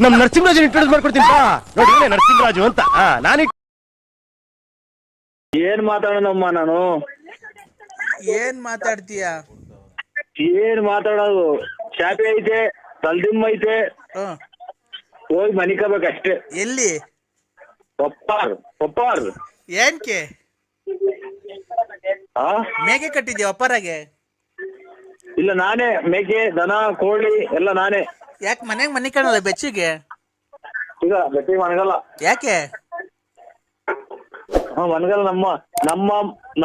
ನಮ್ ನರಸಿಂಹರಾಜ್ ಇಂಟ್ರೊಡ್ಯೂಸ್ ಮಾಡ್ಕೊಡ್ತೀನಿ ನೋಡಿ ನರಸಿಂಹರಾಜು ಅಂತ ನಾನು ಏನ್ ಮಾತಾಡೋಣಮ್ಮ ನಾನು ಏನ್ ಮಾತಾಡ್ತೀಯ ಏನ್ ಮಾತಾಡೋದು ಚಾಪೆ ಐತೆ ತಲ್ದಿಮ್ಮ ಐತೆ ಹೋಗಿ ಮನಿಕಬೇಕಷ್ಟೇ ಎಲ್ಲಿ ಒಪ್ಪಾರ್ ಏನ್ಕೆ ಮೇಕೆ ಕಟ್ಟಿದ್ಯಾ ಒಪ್ಪರಾಗೆ ಇಲ್ಲ ನಾನೇ ಮೇಕೆ ದನ ಕೋಳಿ ಎಲ್ಲ ನಾನೇ ಯಾಕೆ ಮನೆಗ್ ಮನೆ ಕಾಣಲ್ಲ ಬೆಚ್ಚಿಗೆ ಈಗ ಬೆಟ್ಟಿಗೆ ಮನಗಲ್ಲ ಯಾಕೆ ಮನಗಲ್ಲ ನಮ್ಮ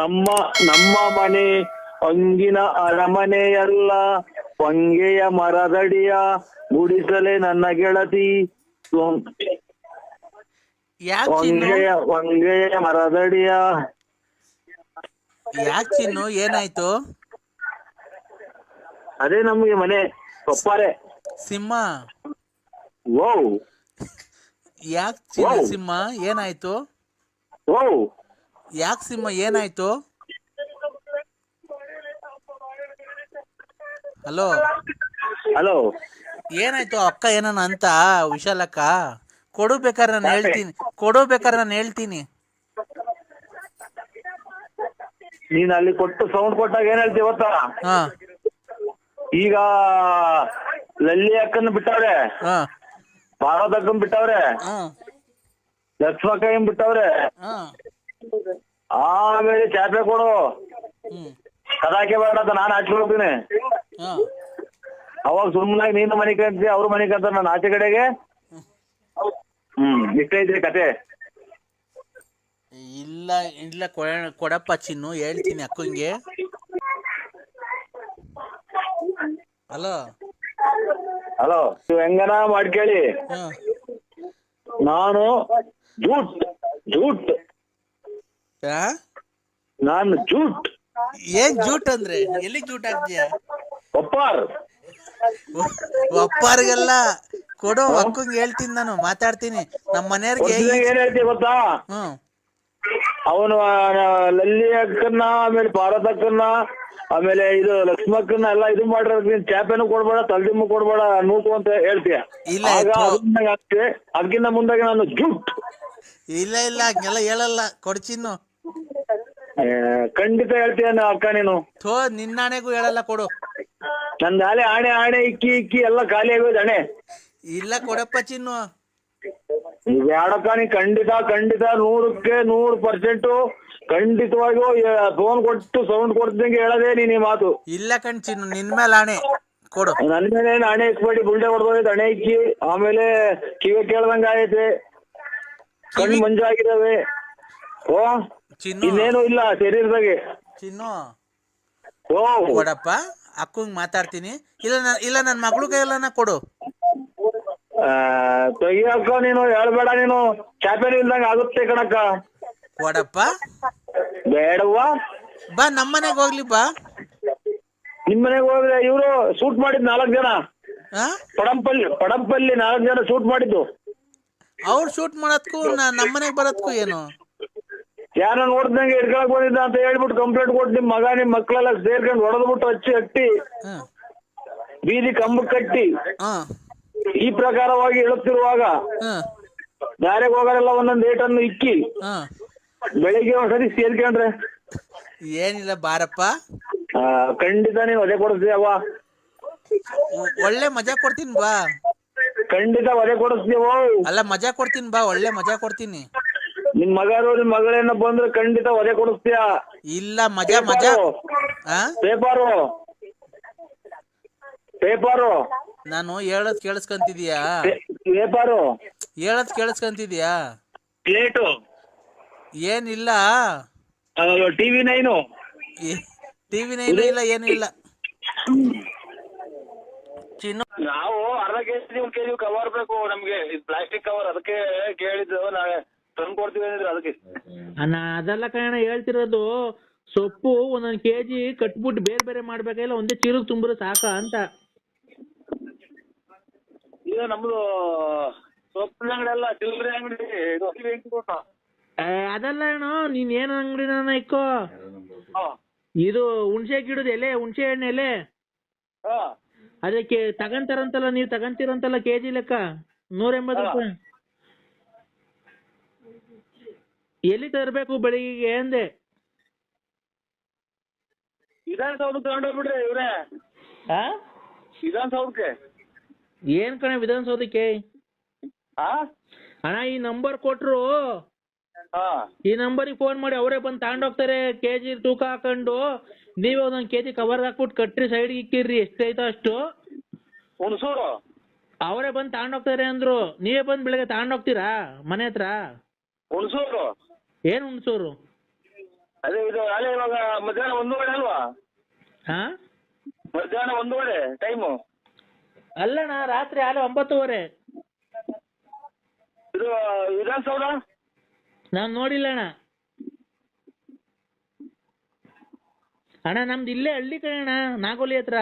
ನಮ್ಮ ಮನೆ ಅಂಗಿನ ಅರಮನೆ ಎಲ್ಲ ಹೊಂಗೆಯ ಮರದಡಿಯ ಗುಡಿಸಲೇ ನನ್ನ ಗೆಳತಿ ಹೊಂಗೆಯ ಮರದಡಿಯ ಯಾಕೆ ಚಿನ್ನು ಏನಾಯ್ತು ಅದೇ ನಮ್ಗೆ ಮನೆ ಒಪ್ಪಾರೆ ಸಿಂಹ ಓ ಯಾಕೆ ಚಿನ್ನು ಸಿಂಹ ಏನಾಯ್ತು ಓ ಯಾಕೆ ಸಿಂಹ ಏನಾಯ್ತು ಹಲೋ ಏನಾಯ್ತು ಅಕ್ಕ ಏನನ ಅಂತ ವಿಶಾಲಕ್ಕ ಕೊಡಬೇಕಾದ್ರೆ ನಾನು ಹೇಳ್ತೀನಿ ನೀನ್ ಅಲ್ಲಿ ಕೊಟ್ಟು ಸೌಂಡ್ ಕೊಟ್ಟಾಗ ಏನ್ ಹೇಳ್ತೀವಿ ಗೊತ್ತಾ ಈಗ ಲಲ್ಲಿ ಅಕ್ಕನ್ ಬಿಟ್ಟವ್ರೆ ಭಾರತ ಅಕ್ಕನ್ ಬಿಟ್ಟವ್ರೆ ಲಕ್ಷ್ಮಕ್ಕನ್ ಬಿಟ್ಟವ್ರೆ ಆಮೇಲೆ ಚಾಪೆ ಕೊಡು ಕದಾಕೆ ಬೇಡ ಅಂತ ನಾನು ಆಚೆ ಹೋಗ್ತೀನಿ ಅವಾಗ ಸುಮ್ಮನಾಗಿ ನೀನು ಮನೆ ಕಂತೀಯ ಅವ್ರ ಮನೆ ಕಂತ ನಾನು ಆಚೆ ಕಡೆಗೆ ಇಷ್ಟೈತ್ರಿ ಕತೆ ಇಲ್ಲ ಇಲ್ಲ ಕೊಡಪ್ಪ ಚಿನ್ನು ಹೇಳ್ತೀನಿ ಅಕ್ಕಂಗೆ ಹಲೋ ನೀವು ಹೆಂಗನ ಮಾಡ್ಕೇಳಿ ನಾನು ಜೂಟ್ ನಾನು ಜೂಟ್ ಏನ್ ಜೂಟ್ ಅಂದ್ರೆ ಎಲ್ಲಿ ಜೂಟ್ ಆಗ್ತೀಯ ಒಪ್ಪಾರ್ಗೆಲ್ಲ ಕೊಡೋ ಅಕ್ಕಂಗೆ ಹೇಳ್ತೀನಿ ನಾನು ಮಾತಾಡ್ತೀನಿ ನಮ್ಮ ಮನೆಯವ್ರಿಗೆ ಏನ್ ಹೇಳ್ತೀವಿ ಗೊತ್ತಾ ಅವನು ಲಲ್ಲಿ ಅಕ್ಕನ್ನ ಆಮೇಲೆ ಭಾರತ ಅಕ್ಕನ್ನ ಆಮೇಲೆ ಇದು ಲಕ್ಷ್ಮಕ್ಕನ್ನ ಎಲ್ಲ ಇದು ಮಾಡಿರೋದ್ ಚಾಪೆನೂ ಕೊಡ್ಬೇಡ ತಲ್ದಿಮ್ಮು ಕೊಡ್ಬೇಡ ನೂಕು ಅಂತ ಹೇಳ್ತೀಯ ಅದಕ್ಕಿಂತ ಮುಂದಾಗೆ ನಾನು ಜೂಟ್ ಇಲ್ಲ ಹಂಗೆಲ್ಲ ಹೇಳಲ್ಲ ಕೊಡ್ಚಿನ್ನು ಖಂಡಿತ ಹೇಳ್ತೀಯ ಅಕ್ಕ ನೀನು ನಿನ್ನಾಣೆಗೂ ಹೇಳಲ್ಲ ಕೊಡು ನಂದು ಆಣೆ ಇಕ್ಕಿ ಎಲ್ಲ ಖಾಲಿ ಆಗೋದು ಹಣೆ ಇಲ್ಲ ಕೊಡಪ್ಪ ಚಿನ್ನು ಬ್ಯಾಡಕ್ಕ ನೀ ಖಂಡಿತ 100% ಖಂಡಿತವಾಗಿಯೂ ಫೋನ್ ಕೊಟ್ಟು ಸೌಂಡ್ ಕೊಡ್ದಂಗೆ ಹೇಳದೆ ನೀನ್ ಈ ಮಾತು ಇಲ್ಲ ಕಣ್ ಚಿನ್ನು ನಿನ್ ಮೇಲೆ ಆಣೆ ಕೊಡು ನನ್ ಮೇಲೆ ಹಣೆ ಇಕ್ಬೇಡಿ ಬುಲ್ಡೆ ಹೊಡೆದೋಯ್ತು ಹಣೆ ಇಕ್ಕಿ ಆಮೇಲೆ ಕಿವಿ ಕೇಳ್ದಂಗ ಆಗೈತೆ ಕಣ್ಣು ಮಂಜಾಗಿದಾವೆ ಓ ಇನ್ನೇನು ಇಲ್ಲ ಶರೀರದಾಗೆ ಚಿನ್ನು ಓ ಕೊಡಪ್ಪ ಅಕ್ಕಂಗ್ ಮಾತಾಡ್ತೀನಿ ಇಲ್ಲ ನನ್ ಮಗಳು ಕೈಯಲ್ಲ ಕೊಡು ತೆಗಿಯಕ್ಕ ನೀನು ಹೇಳ್ಬೇಡ ನೀನು ಚಾಪೆನೂ ಇಲ್ದಂಗ ಆಗುತ್ತೆ ಕಣಕ್ಕ ಕೊಡಪ್ಪ ಬೇಡವ್ವ ಬಾ ನಮ್ಮನೆಗೆ ಹೋಗ್ಲಿ ಬಾ ನಿಮ್ಮನೆಗೆ ಹೋದ್ರೆ ಇವ್ರು ಶೂಟ್ ಮಾಡಿದ್ 4 ಜನ ಪಡಂಪಲ್ಲಿ 4 ಜನ ಶೂಟ್ ಮಾಡಿದ್ದು ಅವ್ರು ಶೂಟ್ ಮಾಡದ್ಕು ನಮ್ಮನೆಗೆ ಬರೋದ್ಕು ಏನು ಯಾರ ನೋಡ್ದಂಗೆ ಹಿಡ್ಕೊಳಕ್ ಬಂದಿದ್ದ ಅಂತ ಹೇಳ್ಬಿಟ್ಟು ಕಂಪ್ಲೇಂಟ್ ಕೊಟ್ಟು ನಿಮ್ ಮಕ್ಕಳೆಲ್ಲ ಸೇರ್ಕೊಂಡು ಹೊಡೆದ್ಬಿಟ್ಟು ಹಟ್ಟಿ ಬೀದಿ ಕಂಬ ಕಟ್ಟಿ ಈ ಪ್ರಕಾರವಾಗಿ ಹೇಳುತ್ತಿರುವಾಗ ದಾರಿಗೆ ಹೋಗೋರೆಲ್ಲ ಒಂದೊಂದು ಏಟನ್ನು ಇಕ್ಕಿ ಬೆಳಿಗ್ಗೆ ಒಂದ್ಸರಿ ಸೇರ್ಕೊಂಡ್ರೆ ಏನಿಲ್ಲ ಬಾರಪ್ಪ ಖಂಡಿತ ನೀವು ಅದೇ ಕೊಡಿಸ್ತೀಯವ್ವ ಒಳ್ಳೆ ಮಜಾ ಕೊಡ್ತೀನಿ ಬಾ ಖಂಡಿತ ಅದೇ ಕೊಡಿಸ್ತೀವ ಅಲ್ಲ ಮಜಾ ಕೊಡ್ತೀನಿ ಬಾ ಒಳ್ಳೆ ಮಜಾ ಕೊಡ್ತೀನಿ ನಿಮ್ ನಿಮ್ ಮಗಳೇನ ಬಂದ್ರೆ ಖಂಡಿತ ಒದೆ ಕೊಡಿಸ್ತೀಯ ಇಲ್ಲ ಮಜಾ ಪೇಪರು ನಾನು ಹೇಳದ್ ಕೇಳಿಸ್ಕೊಂತಿದ್ಯಾ ಕೇಳಿಸ್ಕೊಂತಿದ್ಯಾ ಪ್ಲೇಟು ಏನಿಲ್ಲ ಟಿವಿ 9 ಇಲ್ಲ ಏನು ಇಲ್ಲ ಚಿನ್ನು ನಾವು ಅರ್ಧ ಕೆಜಿ ಕವರ್ ಬೇಕು ನಮ್ಗೆ ಪ್ಲಾಸ್ಟಿಕ್ ಕವರ್ ಅದಕ್ಕೆ ಕೇಳಿದ್ದು ನಾಳೆ ತಂದು ಕೊಡ್ತೀವಿ ಅಂದ್ರೆ ಅದಕ್ಕೆ ಅದೆಲ್ಲ ಕಾರಣ ಹೇಳ್ತಿರೋದು ಸೊಪ್ಪು ಒಂದೊಂದು ಕೆಜಿ ಕಟ್ಬಿಟ್ಟು ಬೇರೆ ಮಾಡ್ಬೇಕಾಗಿಲ್ಲ ಒಂದೇ ಚೀರಿಗೆ ತುಂಬಿದ್ರೆ ಸಾಕ ಅಂತ ಈಗ ನಮ್ದು ಸೊಪ್ಪಿನ ಅಂಗಡಿ ಅಲ್ಲ ಚಿಲ್ಲರೆ ಅಂಗಡಿ ಅದೆಲ್ಲ ಏನೋ ನೀನ್ ಏನ್ ಅಂಗಡಿನ ಇಕ್ಕೋ ಇದು ಹುಣಸೆ ಗಿಡದ ಎಲೆ ಹುಣಸೆ ಹಣ್ಣು ಎಲೆ ಅದಕ್ಕೆ ತಗಂತಾರಂತಲ್ಲ, ನೀವು ತಗಂತೀರಂತಲ್ಲ ಕೆಜಿ ಲೆಕ್ಕ 180 ರೂಪಾಯಿ. ಎಲ್ಲಿ ತರಬೇಕು ಬೆಳಿಗ್ಗೆ ಅಂದೆ? ವಿಧಾನಸೌಧಕ್ಕೆ ತಗೊಂಡೋಗ್ಬಿಡ್ರಿ ಇವ್ರೆ. ವಿಧಾನಸೌಧಕ್ಕೆ. ಏನ್ ಕಣ ವಿಧಾನಸೌಧಕ್ಕೆ? ಅಣ್ಣ ಈ ನಂಬರ್ ಕೊಟ್ರು, ಈ ನಂಬರಿಗೆ ಫೋನ್ ಮಾಡಿ ಅವರೇ ಬಂದು ತಗೊಂಡೋಗ್ತಾರೆ. ಕೆಜಿ ತೂಕ ಹಾಕೊಂಡು ನೀವೇ ಒಂದೊಂದು ಕೆಜಿ ಕವರ್ ಹಾಕ್ಬಿಟ್ಟು ಕಟ್ರಿ, ಸೈಡ್ ಇಕ್ಕಿರ್ರಿ, ಎಷ್ಟೈತೋ ಅಷ್ಟು. ಹುಣಸೂರು ಅವರೇ ಬಂದು ತಗೊಂಡೋಗ್ತಾರೆ ಅಂದ್ರು. ನೀವೇ ಬಂದು ಬೆಳಗ್ಗೆ ತಗೊಂಡೋಗ್ತೀರಾ ಮನೆ ಹತ್ರ? ಹುಣಸೂರು ಏನ್ ಹುಣಸೂರು? ಅದೇ ಇದು ಅಲ್ಲೇ ಇವಾಗ ಮಧ್ಯಾಹ್ನ 1 ಅಲ್ವಾ? ಮಧ್ಯಾಹ್ನ 1 ಟೈಮು. ಅಲ್ಲಣ್ಣ ರಾತ್ರಿ 9:30. ಇದು ವಿಧಾನಸೌಧ ನಾನ್ ನೋಡಿಲ್ಲ ಅಣ್ಣ. ಅಣ್ಣ ನಮ್ದು ಇಲ್ಲೇ ಹಳ್ಳಿ ಕಣ, ನಾಗೋಲಿ ಹತ್ರ.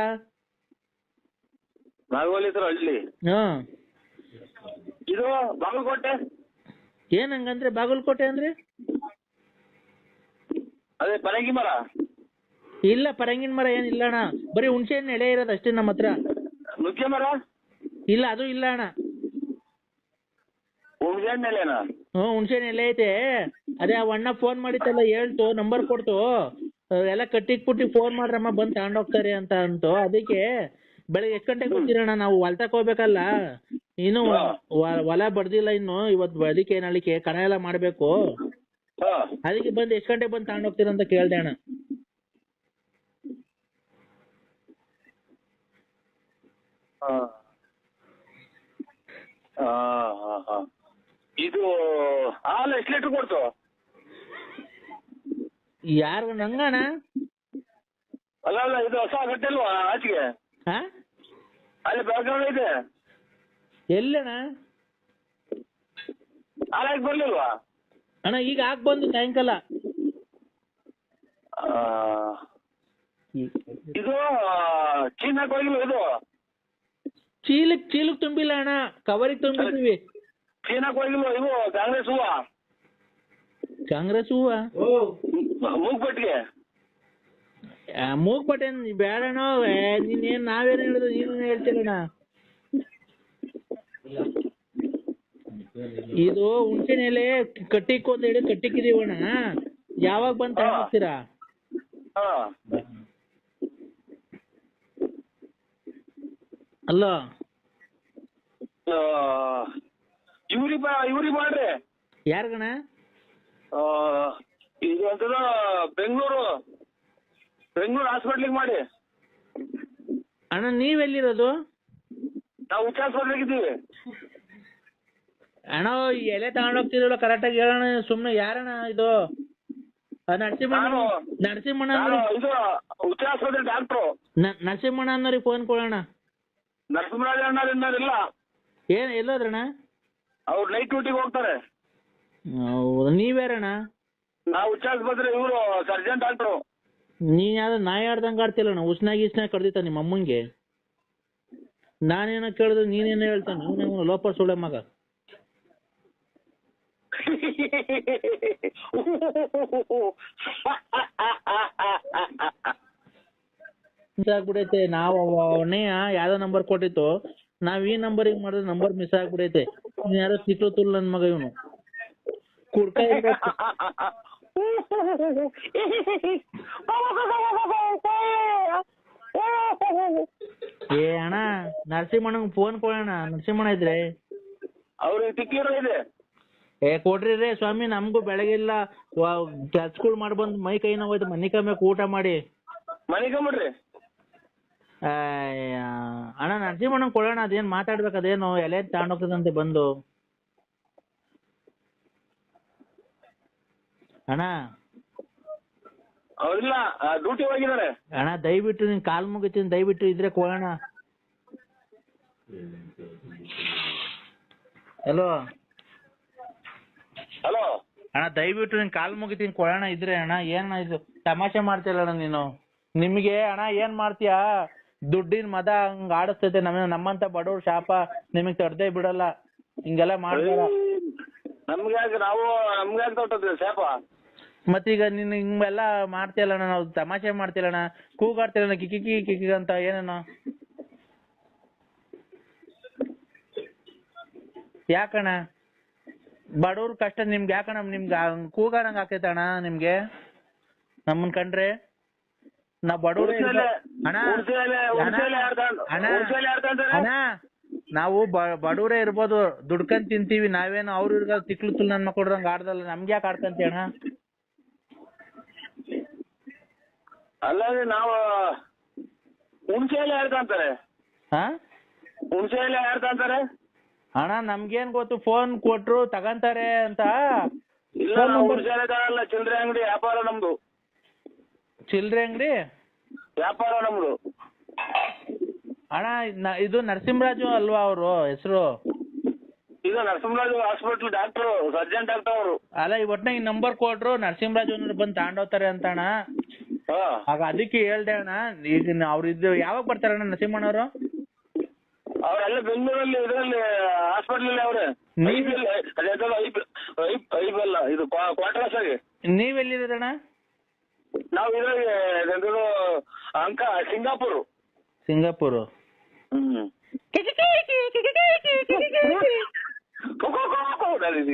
ನಾಗೋಲಿ ಹತ್ರ ಹಳ್ಳಿ. ಇದು ಬಾಗಲಕೋಟೆ. ಏನ್ ಹಂಗಂದ್ರೆ ಬಾಗಲಕೋಟೆ ಅಂದ್ರೆ? ಅದೇ ಪರಂಗಿ ಮರ. ಇಲ್ಲ ಪರಂಗಿನ ಮರ ಏನಿಲ್ಲ ಅಣ್ಣ, ಬರೀ ಹುಣಸೆ ಹಣ್ಣು ಎಳೆ ಇರೋದು ಅಷ್ಟೇ ನಮ್ಮ ಹತ್ರ. ನುಗ್ಗೆ ಮರ ಇಲ್ಲ, ಅದು ಇಲ್ಲ ಅಣ್ಣ. ಹುಣಸೆ ಹಣ್ಣು ಎಲೆನಾ? ಹುಣಸೆ ಹಣ್ಣು ಎಲೆ ಐತೆ. ಅದೇ ಆ ಅಣ್ಣ ಫೋನ್ ಮಾಡಿತ್ತಲ್ಲ, ಹೇಳ್ತು ನಂಬರ್ ಕೊಡ್ತು, ಎಲ್ಲ ಕಟ್ಟಿಕ್ಬಿಟ್ಟು ಫೋನ್ ಮಾಡ್ರಮ್ಮ ಬಂದು ತಗೊಂಡೋಗ್ತಾರೆ ಅಂತ ಅಂತು. ಅದಕ್ಕೆ ಬೆಳಿಗ್ಗೆ ಎಷ್ಟು ಗಂಟೆಗೆ ಬರ್ತೀರಣ್ಣ? ನಾವು ಹೊಲ್ತಕ್ ಹೋಗ್ಬೇಕಲ್ಲ, ಇನ್ನು ಹೊಲ ಬಡ್ದಿಲ್ಲ ಇನ್ನು. ಇವತ್ತು ಅದಕ್ಕೆ ನಾಳಿಕೆ ಕಣ ಎಲ್ಲ ಮಾಡ್ಬೇಕು. ಅದಕ್ಕೆ ಬಂದು ಎಷ್ಟು ಗಂಟೆಗೆ ಬಂದು ತಗೊಂಡೋಗ್ತೀರ ಅಂತ ಕೇಳ್ದೆ ಅಣ್ಣ. ಇದು ಹಾಲು ಎಷ್ಟು ಲೀಟರ್ ಕೊಡ್ತು? ಯಾರು ನಂಗಣ್ಣ? ಅಲ್ಲ ಅಲ್ಲ, ಇದು ಹೊಸ ಗಟ್ಟಲ್ವಾ ಆಚೆಗೆ? ಅಲ್ಲಿ ಬೆಳಗಾವಿ ಇದೆ. ಎಲ್ಲಣ್ಣ? ಹಾಲಾಗಿ ಬರ್ಲಿಲ್ವಾ ಅಣ್ಣ? ಈಗ ಹಾಕ್ ಬಂದು ಸಾಯಂಕಾಲ. ಇದು ಚೀನಾಕ್ ಹೋಗಿಲ್ಲ? ಇದು ಚೀಲಕ್ ತುಂಬಿಲ್ಲ ಅಣ್ಣ, ಕವರಿಗೆ ತುಂಬಿದ್ವಿ. ಚೀನಾಕ್ ಹೋಗಿಲ್ವ? ಇವು ಕಾಂಗ್ರೆಸ್ ಹೂವ? ಕಾಂಗ್ರೆಸ್ ಹೂವ ಮೂಗ್ಬಟ್ಟಿಗೆ ಮೂಗ್ಬಟ್ಟೆ ಬೇಡಣ್ಣ. ನೀನೇನ್ ನಾವೇನು ಹೇಳಿದ್ರು ನೀನು ಹೇಳ್ತೀರಣ್ಣ. ಇದು ಹುಣಸಿನ ಎಲೆ ಕಟ್ಟಿಕ್ಕು ಅಂತ ಹೇಳಿ ಕಟ್ಟಿಕ್ಕಿದೀವಣ್ಣ. ಯಾವಾಗ ಬಂದು ತಗೊಂಡ್ತೀರಾ? ಅಲ್ಲ ಇವ್ರಿ ಮಾಡ್ರಿ. ಯಾರ್ಗಣ? ಇದು ಅಂತದ ಬೆಂಗಳೂರು ಹಾಸ್ಪಿಟ್ಲಿಗೆ ಮಾಡಿ. ಅಣ್ಣ ನೀವೆಲ್ಲಿರೋದು? ನಾವು ಹುಚ್ಚ ಹಾಸ್ಪಿಟ್ಲಿಗೆ ಇದ್ದೀವಿ ಅಣ್ಣ. ಎಲೆ ತಗೊಂಡೋಗ್ತಿರಲ್ಲ ಕರೆಕ್ಟಾಗಿ ಹೇಳೋಣ. ಸುಮ್ಮನೆ ಯಾರಣ್ಣ ಇದು? ನರಸಿಂಹಣ್ಣ ಇದು ಹುಚ್ಚ ಆಸ್ಪತ್ರೆ ಡಾಕ್ಟ್ರು. ನರಸಿಂಹಣ್ಣ ಅನ್ನೋರಿಗೆ ಫೋನ್ ಕೊಡೋಣ. ನರಸಿಂಹರಾಜ ಅಣ್ಣರಿಲ್ಲ. ಏನ್ ಎಲ್ಲೋದ್ರಣ್ಣ? ಅವ್ರು ನೈಟ್ ಡ್ಯೂಟಿಗೆ ಹೋಗ್ತಾರೆ. ನೀವ್ಯಾರಣ್ಣ? ನಾವು ಹುಚ್ಚ ಆಸ್ಪತ್ರೆ, ಇವರು ಸರ್ಜನ್ ಡಾಕ್ಟ್ರು. ನೀನ್ ಯಾವ್ದು ನಾಯಿ ಆಡ್ದಂಗೆ ಆಡ್ತಿಲ್ಲಣ್ಣ. ಉಸ್ನಾಗಿ ಕಡ್ದಿತ್ತ ನಿಮ್ಮ ಅಮ್ಮಂಗೆ. ನಾನೇನೋ ಕೇಳಿದ್ರೆ ನೀನೇನೋ ಹೇಳ್ತಾನೆ. ನೀನೇನೋ ಲೋಪ ಸುಳೆ ಮಗ. ಆಗ್ಬಿಡೈತೆ. ನಾವು ಅವನೇ ಯಾವ್ದೋ ನಂಬರ್ ಕೊಟ್ಟಿತ್ತು, ನಾವ್ ಈ ನಂಬರಿಗೆ ಮಾಡಿದ್ರೆ ನಂಬರ್ ಮಿಸ್ ಆಗ್ಬಿಡೈತೆ. ಯಾರೋ ಸಿಟ್ಟು ತುಲ್ ನನ್ ಮಗ ಇವನು. ಕುಡ್ಕ ಏ ಅಣ್ಣ, ನರಸಿಂಹಣ್ಣಂಗ್ ಫೋನ್ ಕೊಡೋಣ. ನರಸಿಂಹಣ್ಣ ಇದ್ರೆ ಅವ್ರಿಗೆ ಟಿಕ್ಕಿರೋ ಇದೆ. ಕೊಡ್ರಿ ರೇ ಸ್ವಾಮಿ, ನಮಗೂ ಬೆಳಗಿಲ್ಲ ಕೆಲ್ಸಗಳು ಮಾಡಿ ಬಂದು ಮೈ ಕೈ ನೋವಾಯ್ತು. ಮನೆ ಕಮ್ಮಿಕ್ ಊಟ ಮಾಡಿ ಮನೆ ಕಮ್ಬಿಡ್ರಿ. ಅಣ್ಣ ನರಸಿಂಹಣ್ಣಂಗ್ ಕೊಡೋಣ. ಅದೇನ್ ಮಾತಾಡ್ಬೇಕು, ಅದೇನು ಎಲೆ ತಗೊಂಡೋಗ್ತದಂತೆ ಬಂದು. ಅಣ್ಣ ಅವ್ರಿಲ್ಲ, ಡ್ಯೂಟಿ ಹೋಗಿದ್ದಾರೆ. ಅಣ್ಣ ದಯವಿಟ್ಟು ನಿನ್ ಕಾಲ್ ಮುಗಿತೀನಿ, ದಯವಿಟ್ಟು ಇದ್ರೆ ಕೊಡೋಣ. ಹಲೋ ಹಲೋ ಅಣ್ಣ, ದಯವಿಟ್ಟು ನಿನ್ ಕಾಲ್ ಮುಗಿತೀನಿ, ಕೊಡೋಣ ಇದ್ರೆ. ಅಣ್ಣ ಏನ ಇದು ತಮಾಷೆ ಮಾಡ್ತಿಲ್ಲ ಅಣ್ಣ ನೀನು? ನಿಮ್ಗೆ ಅಣ್ಣ ಏನ್ ಮಾಡ್ತೀಯಾ? ದುಡ್ಡಿನ ಮದ ಹಂಗ ಆಡಿಸ್ತೈತೆ. ನಮ್ಮಂತ ಬಡವ್ರ ಶಾಪ ನಿಮಗ್ ತಡ್ದೇ ಬಿಡಲ್ಲ. ಹಿಂಗೆಲ್ಲ ಮಾಡ್ಬೇಡ. ನಮ್ಗೆ ತೊಟ್ಟದ್ರಿ ಶಾಪ. ಮತ್ತೀಗ ನೀನ್ ಹಿಂಗೆಲ್ಲ ಮಾಡ್ತಿಯಲ್ಲ, ನಾವು ತಮಾಷೆ ಮಾಡ್ತಿಲ್ಲಣ್ಣ. ಕೂಗಾಡ್ತಿಲ್ಲ ಕಿಕ್ಕಿ ಕಿಕ್ಕಿ ಅಂತ ಏನೇನೋ. ಯಾಕಣ್ಣ ಬಡವ್ರ ಕಷ್ಟ ನಿಮ್ಗೆ ಯಾಕಣ್ಣ ನಿಮ್ಗೆ ಕೂಗಾಡಂಗ್ ಆಕೈತಣ್ಣ ನಿಮ್ಗೆ ನಮ್ಮನ್ ಕಂಡ್ರೆ ನಾವ್ ಬಡವ್ರ ಅಣ್ಣ ಅಣ್ಣ ನಾವು ಬಡವ್ರೇ ಇರ್ಬೋದು ದುಡ್ಕೊಂಡ್ ತಿಂತೀವಿ ನಾವೇನು ಅವ್ರ ತಿಕ್ಲು ತುಲ್ ನನ್ ಮಕ್ಕೊಡ್ರಂಗ್ ಆಡ್ದಲ್ಲ ನಮ್ಗೆ ಯಾಕೆ ಆಡ್ಕಂತಿ ಅಣ್ಣ ಅಲ್ಲದೆ ನಾವು ಹುಣಸೆಲೆ ಯಾರ್ಕಂತಾರೆ ಹಾ ಹುಣಸೆಲೆ ಯಾರ್ಕಂತಾರೆ ಅಣ್ಣ ನಮ್ಗೇನ್ ಗೊತ್ತು ಫೋನ್ ಕೊಟ್ರು ತಗಂತಾರೆ ಅಂತ ಇಲ್ಲ ಹುಣಸೆಲೆ ತಗೊಳಲ್ಲ ಚಿಲ್ಲರೆ ಅಂಗಡಿ ವ್ಯಾಪಾರ ನಮ್ದು ಚಿಲ್ರೆ ಅಂಗಡಿ ವ್ಯಾಪಾರ ನಮ್ದು ಅಣ್ಣ ಇದು ನರಸಿಂಹರಾಜು ಅಲ್ವಾ ಅವರು ಹೆಸರು ಇದು Narasimharaju hospital doctor surgeon doctor ಅವರು ಅಲ್ಲ ಈ ಒಟ್ನಾಗ ನಂಬರ್ ಕೊಟ್ರು ನರಸಿಂಹರಾಜು ಅನ್ನೋರು ಬಂದು ತಗೊಂಡೋಗ್ತಾರೆ ಅಂತ ಅಣ್ಣ ಆಗ ಅದಕ್ಕೆ ಹೇಳ್ದೆ ಅಣ್ಣ ಈಗ ಅವ್ರು ಇದು ಯಾವಾಗ ಬರ್ತಾರಣ್ಣ ನರಸಿಂಹಣ್ಣವರು ಅವರೆಲ್ಲ ಬೆಂಗಳೂರಲ್ಲಿ ಇದರಲ್ಲಿ ಹಾಸ್ಪಿಟಲ್ ಅವ್ರೆ ಐಬಲ್ಲ ಇದು ಕ್ವಾರ್ಟರ್ಸ್ ಆಗಿ ನೀವೆಲ್ಲಿದ್ದೀರಣ್ಣ ನಾವು ಇದ್ರಾಗೆ ಅಂಕ ಸಿಂಗಾಪುರ್ ಸಿಂಗಾಪುರ್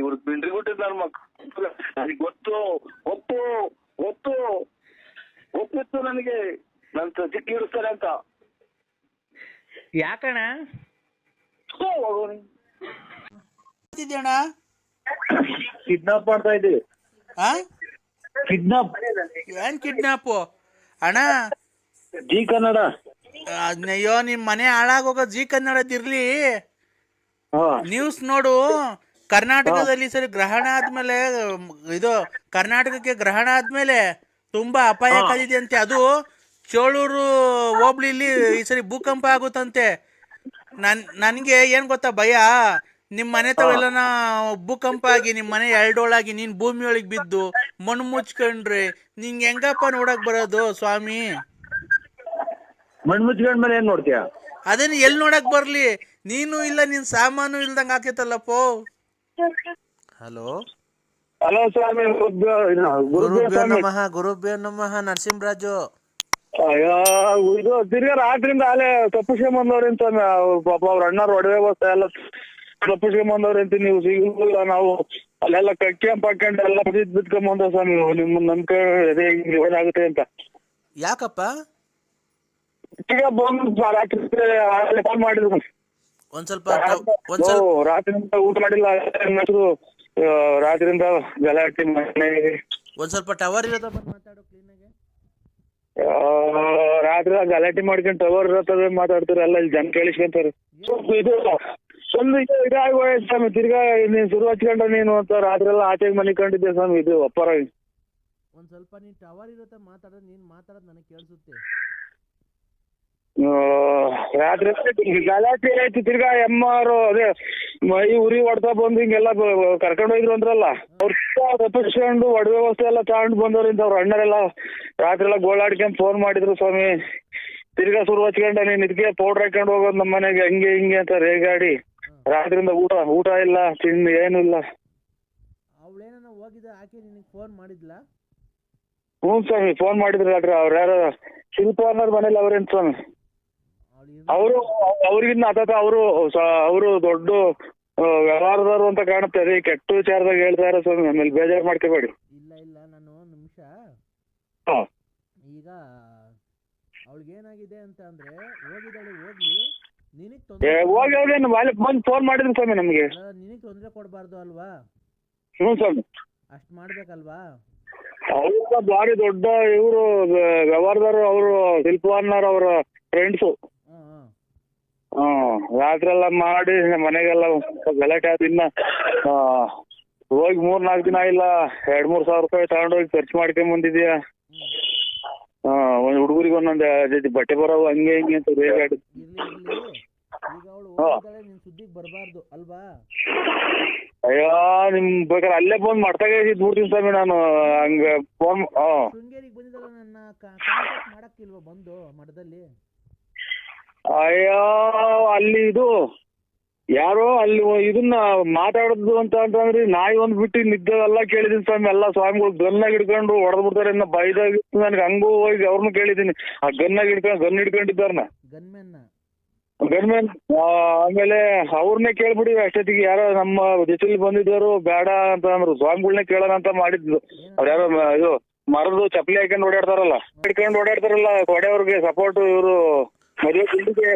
ಇವ್ರು ಬಿಂಡ್ರಿ ಕೊಟ್ಟಿದ್ ನನ್ನ ಮಕ್ಕಳು ನನಗೆ ಗೊತ್ತು ಒಪ್ಪು ಒಪ್ಪು ಒಪ್ಪಿತ್ತು ನನಗೆ ನನ್ನ ಚಿಕ್ಕ ಇಡಿಸ್ತಾರೆ ಅಂತ ಯಾಕಣ್ಣ ಕಿಡ್ನಾಪ್ ಮಾಡ್ತಾ ಇದ್ದೀವಿ ಕಿಡ್ನಾಪ್ ಏನ್ ಕಿಡ್ನಾಪು ಅಣ್ಣ ಜಿ ಕನ್ನಡ ಅಯ್ಯೋ ನಿಮ್ ಮನೆ ಹಾಳಾಗೋಗ ಜಿ ಕನ್ನಡದಿರ್ಲಿ ನ್ಯೂಸ್ ನೋಡು ಕರ್ನಾಟಕದಲ್ಲಿ ಸರಿ ಗ್ರಹಣ ಆದ್ಮೇಲೆ ಇದು ಕರ್ನಾಟಕಕ್ಕೆ ಗ್ರಹಣ ಆದ್ಮೇಲೆ ತುಂಬಾ ಅಪಾಯಕಾರಿದೆ ಅಂತೆ ಅದು ಚೋಳೂರು ಹೋಬ್ಳಿಲಿ ಈ ಸರಿ ಭೂಕಂಪ ಆಗುತ್ತಂತೆ ನನ್ಗೆ ಏನ್ ಗೊತ್ತಾ ಭಯ ನಿಮ್ ಮನೆ ತಾವೆಲ್ಲ ಭೂಕಂಪ ಆಗಿ ನಿಮ್ ಮನೆ ಎರಡೋಳಾಗಿ ನೀನ್ ಭೂಮಿ ಒಳಗ್ ಬಿದ್ದು ಮಣ್ಣು ಮುಚ್ಕೊಂಡ್ರೆ ನಿಂಗೆ ಹೆಂಗಪ್ಪ ನೋಡಕ್ ಬರೋದು ಸ್ವಾಮಿ ಮಣ್ಣು ಮುಚ್ಕೊಂಡ್ ಮೇಲೆ ಏನ್ ನೋಡ್ತೀಯ ಅದನ್ನ ಎಲ್ ನೋಡಕ್ ಬರ್ಲಿ ನೀನು ಇಲ್ಲ ನಿನ್ ಸಾಮಾನು ಇಲ್ದಂಗ ಆಕೈತಲ್ಲಪ್ಪೋ ಹಲೋ ಹಲೋ ಸ್ವಾಮಿ ಗುರುಭ್ಯೋ ನಮಃ ನರಸಿಂಹರಾಜು ಅಯ್ಯೋ ಇದು ತಿರ್ಗಾ ರಾತ್ರಿಯಿಂದ ಅಲ್ಲೇ ತಪ್ಪಿಸ್ಕೊಂಡ್ ಅಂತ ಪಾಪ ಅವ್ರ ಅಣ್ಣವ್ರ ಒಡವೆ ಬಸ್ತ ಎಲ್ಲ ತಪ್ಪಿಸ್ಕೊಂಡ್ ಅಂತ ನೀವು ಸಿಗಲಿಲ್ಲ ನಾವು ಅಲ್ಲೆಲ್ಲ ಕಟ್ಕೊಂಡ್ ಪಾಕೊಂಡು ಎಲ್ಲ ಬಿತ್ಕೊಂಡ್ ಸ್ವಾಮಿ ನಿಮ್ಮ ನಮ್ಕ ಏನಾಗುತ್ತೆ ಅಂತ ಯಾಕಪ್ಪ ಈಗ ಬಂದು ರಾತ್ರಿ ಫೋನ್ ಮಾಡಿದ್ರು ಒಂದ್ ಸ್ವಲ್ಪ ರಾತ್ರಿಯಿಂದ ಊಟ ಮಾಡಿಲ್ಲ ರಾತ್ರಿಯಿಂದ ಗಲಾಟೆ ಮನೆಗೆ ಒಂದ್ ಸ್ವಲ್ಪ ಟವರ್ ಇರೋದ ಮಾತಾಡೋ ಕ್ಲೀನಾಗೆ ರಾತ್ರಿ ಗಲಾಟೆ ಮಾಡ್ಕೊಂಡು ಟವರ್ ಇರತ್ತದ ಮಾತಾಡ್ತಾರೆ ಎಲ್ಲ ಇಲ್ಲಿ ಜನ ಕೇಳಿಸ್ಕೊಂತಾರೆ ಇದು ಒಂದು ಇದಾಗಿ ಹೋಯ್ತು ಸ್ವಾಮಿ ತಿರ್ಗಾ ನೀನ್ ಶುರು ಹಚ್ಕೊಂಡ ನೀನು ಅಂತ ರಾತ್ರಿ ಎಲ್ಲ ಆಚೆಗೆ ಮನಿಕೊಂಡಿದ್ದೆ ಸ್ವಾಮಿ ಇದು ಅಪ್ಪರ ಒಂದ್ ಸ್ವಲ್ಪ ನೀನ್ ಟವರ್ ಇರತ್ತ ಮಾತಾಡೋದು ನೀನ್ ಮಾತಾಡೋದು ನನಗೆ ಕೇಳಿಸುತ್ತೆ ರಾತ್ರಿ ಗಲಾಟೆ ಆಯ್ತು ತಿರ್ಗಾ ಎಮ್ಮಾರು ಅದೇ ಮೈ ಉರಿ ಹೊಡ್ತಾ ಬಂದು ಹಿಂಗೆಲ್ಲ ಕರ್ಕೊಂಡು ಹೋಯ್ರು ಅಂದ್ರಲ್ಲ ಅವ್ರ ತಪ್ಪಿಸ್ಕೊಂಡು ಒಡವೆ ವಸ್ತು ಎಲ್ಲ ತಗೊಂಡು ಬಂದವ್ರಿಂದ ಅವ್ರ ಅಣ್ಣರೆಲ್ಲ ರಾತ್ರಿ ಎಲ್ಲ ಗೋಳಾಡ್ಕೊಂಡ್ ಫೋನ್ ಮಾಡಿದ್ರು ಸ್ವಾಮಿ ತಿರ್ಗಾ ಶುರು ಹಚ್ಕೊಂಡ ನೀನ್ ಇದಕ್ಕೆ ಪೌಡ್ರ್ ಹಾಕೊಂಡು ಹೋಗೋದು ನಮ್ಮ ಮನೆಗೆ ಹಂಗೆ ಹಿಂಗೆ ಅಂತ ರೇಗಾಡಿ ರಾತ್ರಿಯಿಂದ ಊಟ ಇಲ್ಲ ತಿಂಡಿ ಏನು ಇಲ್ಲ ಅವಳೇನ ಹೋಗಿದ್ದ ಆಕೆ ನಿನಗೆ ಫೋನ್ ಮಾಡಿದ್ಲಾ ಹ್ಞೂ ಸ್ವಾಮಿ ಫೋನ್ ಮಾಡಿದ್ರು ರಾತ್ರಿ ಅವ್ರು ಯಾರು ಶಿಲ್ಪ ಅನ್ನೋರ್ ಮನೇಲಿ ಅವ್ರೇನು ಸ್ವಾಮಿ ಅವರು ಅವ್ರಿಗಿನ್ನ ಆತ ಅವರು ದೊಡ್ಡ ವ್ಯವಹಾರದವರು ಅಂತ ಕಾಣುತ್ತೆ ಅದೇ ಕೆಟ್ಟ ವಿಚಾರದಾಗ ಹೇಳ್ತಾ ಇರೋ ಸ್ವಾಮಿ ಆಮೇಲೆ ಬೇಜಾರು ಮಾಡ್ಕೋಬೇಡಿ ಇಲ್ಲ ನಾನು ನಿಮಿಷ ಈಗ ಅವಳಿಗೇನಾಗಿದೆ ಅಂತ ಅಂದ್ರೆ ಹೋಗಿದ್ದಾಳೆ ಹೋಗ್ಲಿ ಹೋಗಿ ಅವ್ರೇನು ಬಂದು ಫೋನ್ ಮಾಡಿದ್ರು ಸ್ವಾಮಿ ನಮಗೆ ನಿನಗೆ ತೊಂದರೆ ಕೊಡಬಾರ್ದು ಅಲ್ವಾ ಹ್ಞೂ ಸ್ವಾಮಿ ಅಷ್ಟ್ ಮಾಡ್ಬೇಕಲ್ವಾ ಅವ್ರ ಭಾರಿ ದೊಡ್ಡ ಇವರು ವ್ಯವಹಾರದವರು ಅವರು ಶಿಲ್ಪವನ್ನರ್ ಅವ್ರ ಫ್ರೆಂಡ್ಸು ರಾತ್ರಿ ಎಲ್ಲ ಮಾಡಿ ಮನೆಗೆಲ್ಲ ಗಲಾಟೆ ಆದ ಇನ್ನ ಹೋಗಿ 3-4 ದಿನ ಇಲ್ಲ 2-3 ಸಾವಿರ ರೂಪಾಯಿ ತಗೊಂಡೋಗಿ ಖರ್ಚು ಮಾಡ್ಕೊಂಡ್ ಬಂದಿದ್ಯಾ ಒಂದ್ ಹುಡುಗರಿಗೆ ಒಂದೊಂದು ಬಟ್ಟೆ ಬರೋವು ಹಂಗೆ ಹಿಂಗೆ ಅಂತ ರೇಗಾಡಿ ಸುದ್ದಿಗೆ ಬರಬಾರ್ದು ಅಲ್ವಾ ಅಯ್ಯೋ ನಿಮ್ ಬೇಕಾದ್ರೆ ಅಲ್ಲೇ ಬಂದ್ ಮಾಡ್ತಾಗ ನೋಡ್ತೀನಿ ಸ್ವಾಮಿ ನಾನು ಹಂಗ ಫೋನ್ ಶೃಂಗೇರಿಗೆ ಬಂದಿದ್ದಲ್ಲ ನನ್ನ ಕಾಂಟ್ಯಾಕ್ಟ್ ಮಾಡಕ್ಕಿಲ್ವಾ ಬಂದು ಮಠದಲ್ಲಿ ಅಯ್ಯೋ ಅಲ್ಲಿ ಇದು ಯಾರೋ ಅಲ್ಲಿ ಇದನ್ನ ಮಾತಾಡೋದು ಅಂತ ಅಂತಂದ್ರಿ ನಾಯಿ ಒಂದ್ ಬಿಟ್ಟು ನಿದ್ದೆಲ್ಲ ಕೇಳಿದೀನಿ ಸ್ವಾಮಿ ಎಲ್ಲ ಸ್ವಾಮಿಗಳು ಗನ್ನಾಗ ಹಿಡ್ಕೊಂಡು ಹೊಡೆದ್ ಬಿಡ್ತಾರೆ ಇನ್ನ ಬೈದಾಗ ನನ್ಗೆ ಹಂಗೂ ಹೋಗಿ ಅವ್ರನ್ನೂ ಕೇಳಿದೀನಿ ಆ ಗನ್ ಹಿಡ್ಕೊಂಡಿದ್ದಾರನ್ನ ಗನ್ಮ್ಯಾನ್ ಆಮೇಲೆ ಅವ್ರನ್ನೇ ಕೇಳ್ಬಿಡಿ ಅಷ್ಟೊತ್ತಿಗೆ ಯಾರೋ ನಮ್ಮ ಜೊತೆಲಿ ಬಂದಿದ್ದವರು ಬೇಡ ಅಂತ ಅಂದ್ರು. ಸ್ವಾಮಿಗಳನ್ನೇ ಕೇಳೋಣ ಅಂತ ಮಾಡಿದ್ವು. ಅವ್ರು ಯಾರೋ ಇದು ಮರದು ಚಪ್ಪಲಿ ಹಾಕೊಂಡು ಓಡಾಡ್ತಾರಲ್ಲ, ಹಿಡ್ಕೊಂಡು ಓಡಾಡ್ತಾರಲ್ಲ ಕೊಡೆಯವ್ರಿಗೆ ಸಪೋರ್ಟ್. ಇವರು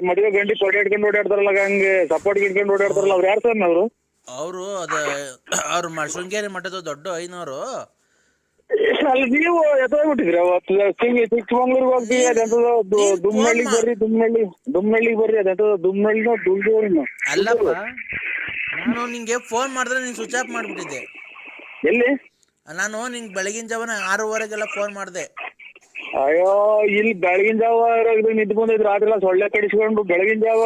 ಮದುವೆ ಗಂಡಿ ಕೊಡೆ ಹಿಡ್ಕೊಂಡು ಓಡಾಡ್ತಾರಲ್ಲ, ಹಂಗೆ ಸಪೋರ್ಟ್ ಹಿಡ್ಕೊಂಡು ಓಡಾಡ್ತಾರಲ್ಲ, ಅವ್ರು ಯಾರು ಸರ್ ಅವರು? ಅವರು ಅವ್ರು ಶೃಂಗೇರಿ ಮಠದ ದೊಡ್ಡ ಐನವರು. ಅಲ್ಲಿ ನೀವು ಎತ್ತೋಗ್ಬಿಟ್ಟಿದ್ರಿ ಅವತ್ತು ಚಿಕ್ಕಮಂಗ್ಳೂರ್ಗೆ ಹೋಗ್ತೀವಿ, ಅದೆಂತದ ದುಮ್ನಳ್ಳಿಗೆ ಬರ್ರಿ, ದುಮ್ನಳ್ಳಿಗೆ ಬರ್ರಿ, ಅದೆಂತದ ದುಮ್ನಳ್ಳಿನೋ ದುಡ್ಡೂರಿನೋ. ಅಲ್ಲಪ್ಪ, ನಾನು ನಿಂಗೆ ಫೋನ್ ಮಾಡಿದ್ರೆ ನೀನು ಸ್ವಿಚ್ ಆಫ್ ಮಾಡ್ಬಿಟ್ಟಿದ್ದೆ. ಎಲ್ಲಿ? ನಾನು ನಿಂಗೆ ಬೆಳಗಿನ ಜಾವನ 6:15ಗೆಲ್ಲ ಫೋನ್ ಮಾಡಿದೆ. ಅಯ್ಯೋ, ಇಲ್ಲಿ ಬೆಳಗಿನ ಜಾವ ನಿಂತು ಬಂದಿದ್ರು, ರಾತ್ರಿ ಸೊಳ್ಳೆ ಕಡಿಸ್ಕೊಂಡು ಬೆಳಗಿನ ಜಾವ.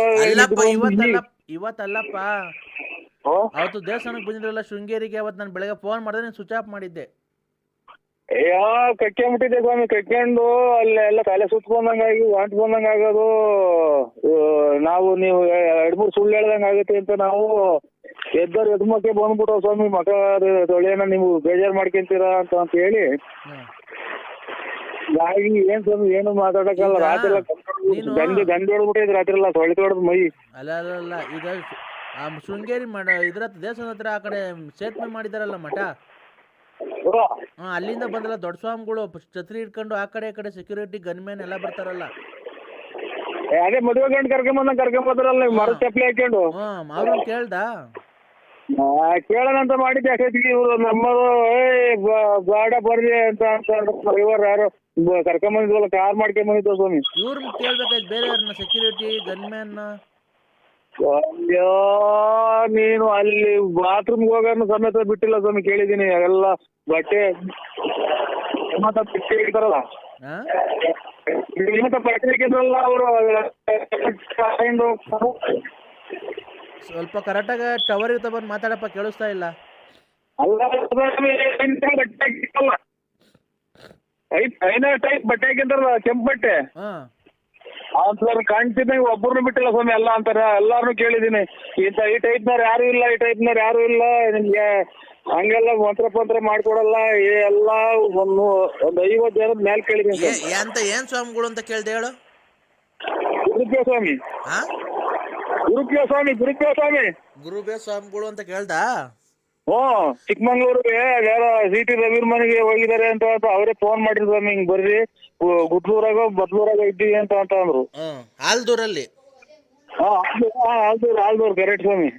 ಇವತ್ತಲ್ಲಪ್ಪ, ಅವತ್ತು ದೇವಸ್ಥಾನಕ್ಕೆ ಬಂದಿದ್ರಲ್ಲ ಶೃಂಗೇರಿಗೆ, ಅವತ್ತು ನಾನು ಬೆಳಗ್ಗೆ ಫೋನ್ ಮಾಡಿದ್ರೆ ನೀನು ಸ್ವಿಚ್ ಆಫ್ ಮಾಡಿದ್ದೆ. ಅಯ್ಯೋ, ಕಟ್ಕೊಂಡ್ಬಿಟ್ಟಿದ್ದೆ ಸ್ವಾಮಿ, ಕಟ್ಕೊಂಡು ಅಲ್ಲೆಲ್ಲ ತಲೆ ಸುತ್ಕೊಂಡಂಗಾಗಿ ವಾಂಟ್ ಬಂದಂಗ ಆಗೋದು. ನೀವು 2-3 ಸುಳ್ಳು ಹೇಳ್ದಂಗ ಆಗುತ್ತೆ ಅಂತ ನಾವು ಎದ್ದು ಮಕ್ಕೆ ಬಂದ್ಬಿಟ್ಟು ಸ್ವಾಮಿ ಮಕ ತೊಳೆಯೋಣ, ನೀವು ಬೇಜಾರು ಮಾಡ್ಕೊಂತೀರಾ ಅಂತ ಹೇಳಿ ಗಾಗಿ ಏನ್ ಸ್ವಾಮಿ ಏನು ಮಾತಾಡಕ್ಕಲ್ಲ. ರಾತ್ರಿ ಎಲ್ಲ ಗಂಡಿ ಹೊಡ್ಬಿಟ್ಟಿದ್, ರಾತ್ರಿ ಎಲ್ಲ ಸೊಳ್ಳೆ ಹೊಡೆದ್ ಮೈ. ಅಲ್ಲ ಈಗ ಶೃಂಗೇರಿ ಇದ್ರ ದೇವಸ್ಥಾನ ಹತ್ರ ಆ ಕಡೆ ಸೇತುವೆ ಮಾಡಿದಾರಲ್ಲ ಮಠ, ಅಲ್ಲಿಂದ ಬಂದಲ್ಲ ದೊಡ್ಡ ಸ್ವಾಮಿಗಳು ಛತ್ರಿ ಇಟ್ಕೊಂಡು ಆ ಕಡೆ ಸೆಕ್ಯೂರಿಟಿ ಗನ್ಮ್ಯಾನ್ ಎಲ್ಲ ಬರ್ತಾರಲ್ಲ. ಅದೇ ಮದುವೆ ಗಂಡು ಕರ್ಕೊಂಬಂದ್ರಲ್ಲ ನೀವು ಮರದ ಚಪ್ಪಲಿ ಹಾಕೊಂಡು. ಅವ್ರನ್ನ ಕೇಳ್ದ? ಕೇಳೋಣ ಅಂತ ಮಾಡಿದ್ದೆ. ಅಷ್ಟೊತ್ತಿಗೆ ಇವ್ರು ನಮ್ಮದು ಬೇಡ ಬರ್ರಿ ಅಂತ ಇವರು ಯಾರು ಕರ್ಕೊಂಬಂದಿದ್ವಲ್ಲ, ಕಾರ್ ಮಾಡ್ಕೊಂಬಂದಿದ್ವ ಸ್ವಾಮಿ. ಇವ್ರನ್ನ ಕೇಳ್ಬೇಕಾಯ್ತು ಬೇರೆ ಯಾರನ್ನ, ಸೆಕ್ಯೂರಿಟಿ ಗನ್ಮ್ಯಾನ್. ಅಯ್ಯೋ, ನೀನು ಅಲ್ಲಿ ಬಾತ್ರೂಮ್ಗೆ ಹೋಗೋಣ ಸಮೇತ ಬಿಟ್ಟಿಲ್ಲ ಸ್ವಾಮಿ, ಕೇಳಿದೀನಿ. ಎಲ್ಲ ಬಟ್ಟೆ ಬಿಟ್ಟು ಇಡ್ತಾರಲ್ಲ, ಬಟ್ಟೆ ಇಟ್ಟಿದ್ರಲ್ಲ ಅವರು. ಸ್ವಲ್ಪ ಕರೆಕ್ಟಾಗ ಟವರ್ ಇರ್ತ ಬಂದು ಮಾತಾಡಪ್ಪ, ಕೇಳಿಸ್ತಾ ಇಲ್ಲ. ಟೈಪ್ ಬಟ್ಟೆ ಹಾಕಿಂತಾರಲ್ಲ, ಕೆಂಪು ಬಟ್ಟೆ ಸರ್, ಕಾಣ್ತಿದ್ದಂಗೆ ಒಬ್ಬರನ್ನು ಬಿಟ್ಟಿಲ್ಲ ಸ್ವಾಮಿ. ಎಲ್ಲ ಅಂತಾರೆ, ಎಲ್ಲಾರನು ಕೇಳಿದೀನಿ. ಈ ಟೈಪ್ನವ್ರು ಯಾರು ಇಲ್ಲ, ನಿಮ್ಗೆ ಹಂಗೆಲ್ಲ ಮಂತ್ರ ಮಾಡ್ಕೊಡಲ್ಲ. ಎಲ್ಲ ಒಂದು 50 ಜನದ ಮೇಲೆ ಕೇಳಿದೀನಿ. ಏನ್ ಸ್ವಾಮಿಗಳು ಅಂತ ಕೇಳ್ದೆ ಹೇಳು? ಗುರುಪೇ ಸ್ವಾಮಿ ಗುರುಬೇ ಸ್ವಾಮಿಗಳು ಅಂತ ಕೇಳ್ದ? ಚಿಕ್ಕಮಂಗ್ಳೂರಿಗೆ ಯಾರೋ CT ರವಿರ್ ಮನೆಗೆ ಹೋಗಿದ್ದಾರೆ ಅಂತ ಅವರೇ ಫೋನ್ ಮಾಡಿದ್ರು ಸ್ವಾಮಿ, ಹಿಂಗ್ ಬರ್ರಿ ಗುಡ್ಲೂರಾಗ ಬದ್ಲೂರಾಗ ಇದ್ದೀವಿ ಅಂತ ಅಂದ್ರು. ಆಲ್ದೂರಲ್ಲಿ? ಆಲ್ದೂರ್ ಕರೆಕ್ಟ್ ಸ್ವಾಮಿ.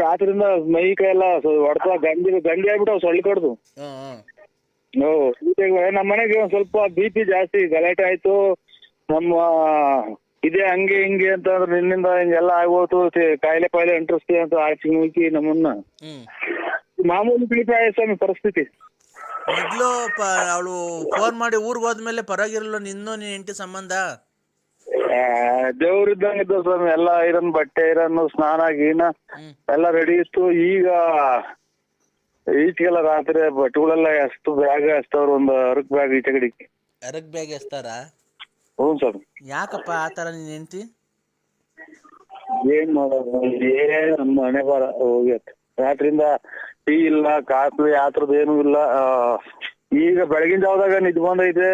ರಾತ್ರಿಯಿಂದ ಮೈ ಕೈ ಎಲ್ಲ ಹೊಡ್ತಾ ಗಂಡಿ ಆಗ್ಬಿಟ್ಟು ಸೊಳ್ಳಿ ಕಡ್ದು. ನಮ್ಮ ಮನೆಗೆ ಒಂದ್ ಸ್ವಲ್ಪ BP ಜಾಸ್ತಿ ಗಲಾಟೆ ಆಯ್ತು. ನಮ್ಮ ಇದೇ ಹಂಗೆ ಹಿಂಗೆ ಅಂತ ಅಂದ್ರೆ ನಿನ್ನಿಂದ ಹಿಂಗೆಲ್ಲ ಆಗೋತು, ಕಾಯಿಲೆ ಪಾಯಿಲೆ ಅಂಟಿಸ್ತೀವಿ ಅಂತ ಆಚೆ ಮುಗಿ ನಮ್ಮನ್ನ ಮಾಮೂಲಿ ತಿಳಿತಾಯ ಸ್ವಾಮಿ ಪರಿಸ್ಥಿತಿ. ಮೊದ್ಲು ಅವಳು ಫೋನ್ ಮಾಡಿ ಊರ್ಗ್ ಹೋದ್ಮೇಲೆ ಪರವಾಗಿರಲ್ಲ ನಿನ್ನ ಹೆಂಡತಿ ಸಂಬಂಧ? ದೇವ್ರಿದ್ದಂಗ ಇದ್ದ ಸ್ವಾಮಿ, ಎಲ್ಲ ಐರನ್ ಬಟ್ಟೆ ಐರನ್ ಸ್ನಾನ ಗೀನ ಎಲ್ಲ ರೆಡಿ ಇತ್ತು. ಈಗ ಈಚೆಗೆಲ್ಲ ರಾತ್ರಿ ಬಟ್ಟೆಗಳೆಲ್ಲ ಎಷ್ಟು ಬ್ಯಾಗ್ ಎಸ್ತವ್ರು, ಒಂದು 10 ಬ್ಯಾಗ್ ಈಚೆ ಕಡೆಗೆ. 10 ಬ್ಯಾಗ್ ಎಸ್ತಾರ? ಹ್ಞೂ ಸರ್. ಯಾಕಪ್ಪ ಆತರ ನಿನ್ ಹೆಂಡತಿ? ಏನ್ ಮಾಡೋದು, ನಮ್ಮ ಹಣೆ ಬಾರ ಹೋಗ್ಯತ್. ರಾತ್ರಿಯಿಂದ ಟೀ ಇಲ್ಲ, ಕಾಫಿ ಆತರದ್ದು ಏನೂ ಇಲ್ಲ. ಈಗ ಬೆಳಗಿನ ಜಾವದಾಗ ನಿದ್ದೆ ಬಂದೈತೆ.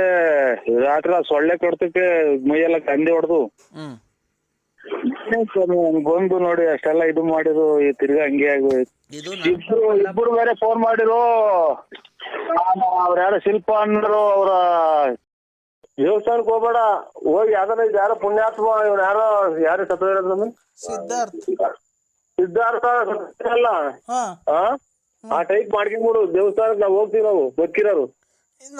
ರಾತ್ರಿ ಸೊಳ್ಳೆ ಕಡ್ತಕ್ಕೆ ಮೈಯೆಲ್ಲ ಕಂದಿ ಹೊಡೆದು ಬಂದು ನೋಡಿ ಅಷ್ಟೆಲ್ಲ ಇದು ಮಾಡಿದ್ರು. ತಿರ್ಗಾ ಹಂಗೆ ಆಗೋಯ್ತು. ಇಬ್ರು ಬೇರೆ ಫೋನ್ ಮಾಡಿರು. ಅವ್ರ ಯಾರೋ ಶಿಲ್ಪ ಅನ್ನೋರು, ಅವ್ರ ದೇವಸ್ಥಾನಕ್ಕೆ ಹೋಗ್ಬೇಡ, ಹೋಗಿ ಯಾರೋ ಪುಣ್ಯಾತ್ಮ ಇವ್ರು ಯಾರು ಸತ್ತ ಇರೋದು ಸಿದ್ಧಾರ್ಥ ಅಲ್ಲ, ಆ ಟೈಪ್ ಮಾಡ್ಕೊಂಡ್ಬಿಡು. ದೇವಸ್ಥಾನಕ್ಕೆ ನಾವ್ ಹೋಗ್ತೀವಿ, ನಾವು ಬದುಕಿರೋರು.